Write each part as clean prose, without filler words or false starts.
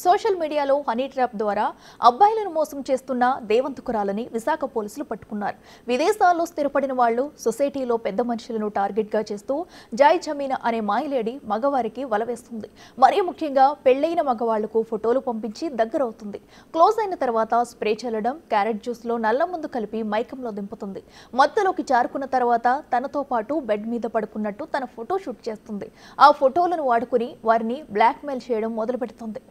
Social మీడియాలో honey trap ద్వారా అబ్బాయిలను మోసం చేస్తున్న దేవంతకురాలని విశాఖ పోలీసులు పట్టుకున్నారు. విదేశాల్లో స్థిరపడిన వాళ్లు సొసైటీలో పెద్ద మనుషులను టార్గెట్ గా చేస్తూ జాయ్ జమీనా అనే మాయలేడి మగవారికి వలవేస్తుంది. మరీ ముఖ్యంగా పెళ్లైన మగవాళ్లకు ఫోటోలు పంపించి దగ్గరవుతుంది. క్లోజ్ అయిన తర్వాత స్ప్రే చల్లడం, క్యారెట్ జ్యూస్ లో నల్ల మందు కలిపి మైకంలో దింపుతుంది. మత్తులోకి జారుకున్న తర్వాత తనతో పాటు బెడ్ మీద పడుకున్నట్టు తన ఫోటో షూట్ చేస్తుంది. ఆ ఫోటోలను వాడుకుని వారిని బ్లాక్మెయిల్ చేయడం మొదలు పెడుతుంది.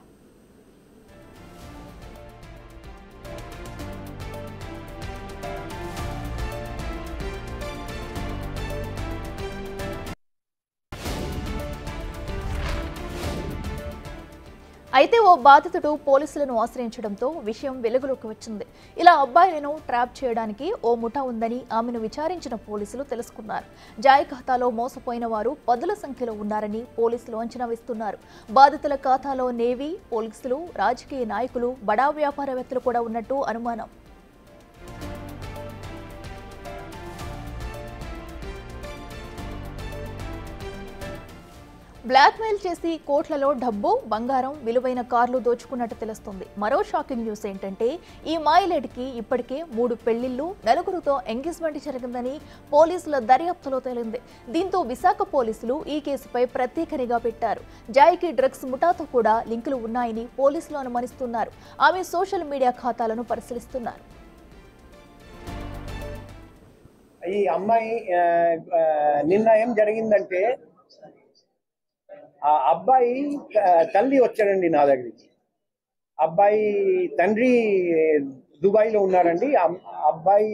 అయితే ఓ బాధితుడు పోలీసులను ఆశ్రయించడంతో విషయం వెలుగులోకి వచ్చింది. ఇలా అబ్బాయిలను ట్రాప్ చేయడానికి ఓ ముఠా ఉందని ఆమెను విచారించిన పోలీసులు తెలుసుకున్నారు. జాయ్ ఖాతాలో మోసపోయిన వారు పదుల సంఖ్యలో ఉన్నారని పోలీసులు అంచనా వేస్తున్నారు. బాధితుల ఖాతాలో నేవీ, పోలీసులు, రాజకీయ నాయకులు, బడా వ్యాపారవేత్తలు కూడా ఉన్నట్టు అనుమానం. బ్లాక్మెయిల్ చేసి కోట్లలో డబ్బు, బంగారం, విలువైన కార్లు దోచుకున్నట్టు తెలుస్తుంది. మరో షాకింగ్ న్యూస్ ఏంటంటే ఈ మాయలేడికి ఇప్పటికే 3 పెళ్లిళ్లు, 4గురితో ఎంగేజ్మెంట్ జరిగిందని పోలీసుల దర్యాప్తులో తేలింది. దీంతో విశాఖ పోలీసులు ఈ కేసుపై ప్రత్యేక నిఘా పెట్టారు. జాయ్కి డ్రగ్స్ ముఠాతో కూడా లింకులు ఉన్నాయని పోలీసులు అనుమానిస్తున్నారు. ఆమె సోషల్ మీడియా ఖాతాలను పరిశీలిస్తున్నారు. ఈ అమ్మాయి నిన్న ఏం జరిగిందంటే ఆ అబ్బాయి తల్లి వచ్చాడండి నా దగ్గరికి. అబ్బాయి తండ్రి దుబాయ్లో ఉన్నారండి. అబ్బాయి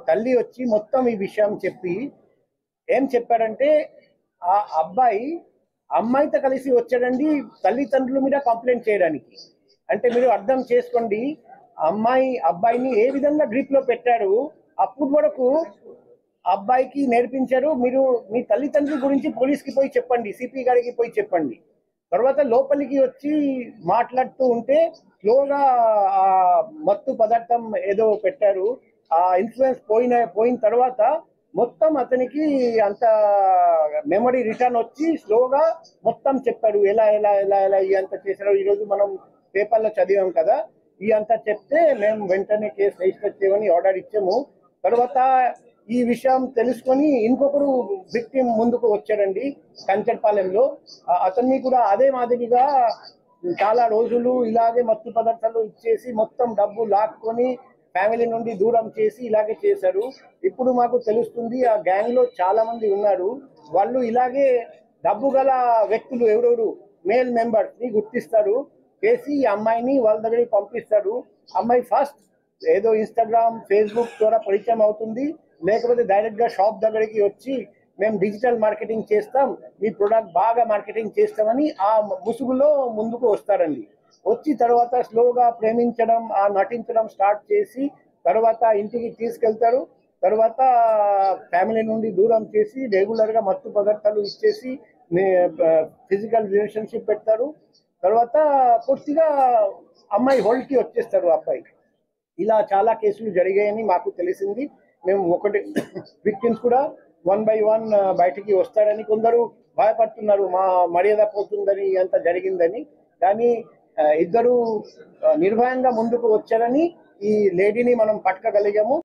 తల్లి వచ్చి మొత్తం ఈ విషయం చెప్పి ఏం చెప్పాడంటే ఆ అబ్బాయి అమ్మాయితో కలిసి వచ్చాడండి తల్లిదండ్రుల మీద కంప్లైంట్ చేయడానికి. అంటే మీరు అర్థం చేసుకోండి, అబ్బాయిని ఏ విధంగా గ్రిప్లో పెట్టారు. అప్పుడు వరకు అబ్బాయికి నేర్పించారు, మీరు మీ తల్లిదండ్రుల గురించి పోలీస్కి పోయి చెప్పండి, సిపి గారికి పోయి చెప్పండి. తర్వాత లోపలికి వచ్చి మాట్లాడుతూ ఉంటే స్లోగా ఆ మత్తు పదార్థం ఏదో పెట్టారు. ఆ ఇన్ఫ్లుయెన్స్ పోయిన తర్వాత మొత్తం అతనికి అంత మెమరీ రిటర్న్ వచ్చి స్లోగా మొత్తం చెప్పాడు, ఎలా ఎలా ఎలా ఎలా అంత చేశారు. ఈరోజు మనం పేపర్లో చదివాం కదా. ఈ అంతా చెప్తే మేము వెంటనే కేసు రిజిస్టర్ చేయమని ఆర్డర్ ఇచ్చాము. తర్వాత ఈ విషయం తెలుసుకొని ఇంకొకరు విక్టిమ్ ముందుకు వచ్చాడండి కంచర్పాలెంలో. అతన్ని కూడా అదే మాదిరిగా చాలా రోజులు ఇలాగే మత్తు పదార్థాలు ఇచ్చేసి మొత్తం డబ్బు లాక్కొని ఫ్యామిలీ నుండి దూరం చేసి ఇలాగే చేశారు. ఇప్పుడు మాకు తెలుస్తుంది ఆ గ్యాంగ్ లో చాలా మంది ఉన్నారు. వాళ్ళు ఇలాగే డబ్బు గల వ్యక్తులు ఎవరెవరు మేల్ మెంబర్స్ ని గుర్తిస్తారు, చేసి ఈ అమ్మాయిని వాళ్ళ దగ్గరికి పంపిస్తారు. అమ్మాయి ఫస్ట్ ఏదో ఇన్స్టాగ్రామ్, ఫేస్బుక్ ద్వారా పరిచయం అవుతుంది, లేకపోతే డైరెక్ట్ గా షాప్ దగ్గరికి వచ్చి మేము డిజిటల్ మార్కెటింగ్ చేస్తాం, మీ ప్రొడక్ట్ బాగా మార్కెటింగ్ చేస్తామని ఆ ముసుగులో ముందుకు వస్తారండి. వచ్చి తర్వాత స్లోగా ప్రేమించడం, ఆ నటించడం స్టార్ట్ చేసి తర్వాత ఇంటికి తీసుకెళ్తారు. తర్వాత ఫ్యామిలీ నుండి దూరం చేసి రెగ్యులర్ గా మత్తు పదార్థాలు ఇచ్చేసి ఫిజికల్ రిలేషన్షిప్ పెడతారు. తర్వాత పూర్తిగా అమ్మాయి హోల్డ్ కి వచ్చేస్తారు అబ్బాయి. ఇలా చాలా కేసులు జరిగాయని మాకు తెలిసింది. మేము ఒకటి విక్టిమ్స్ కూడా 1 by 1 బయటికి వస్తారని కొందరు భయపడుతున్నారు, మా మర్యాద పోతుందని, అంత జరిగిందని. కానీ ఇద్దరు నిర్భయంగా ముందుకు వచ్చారని ఈ లేడీని మనం పట్టుకోగలిగాము.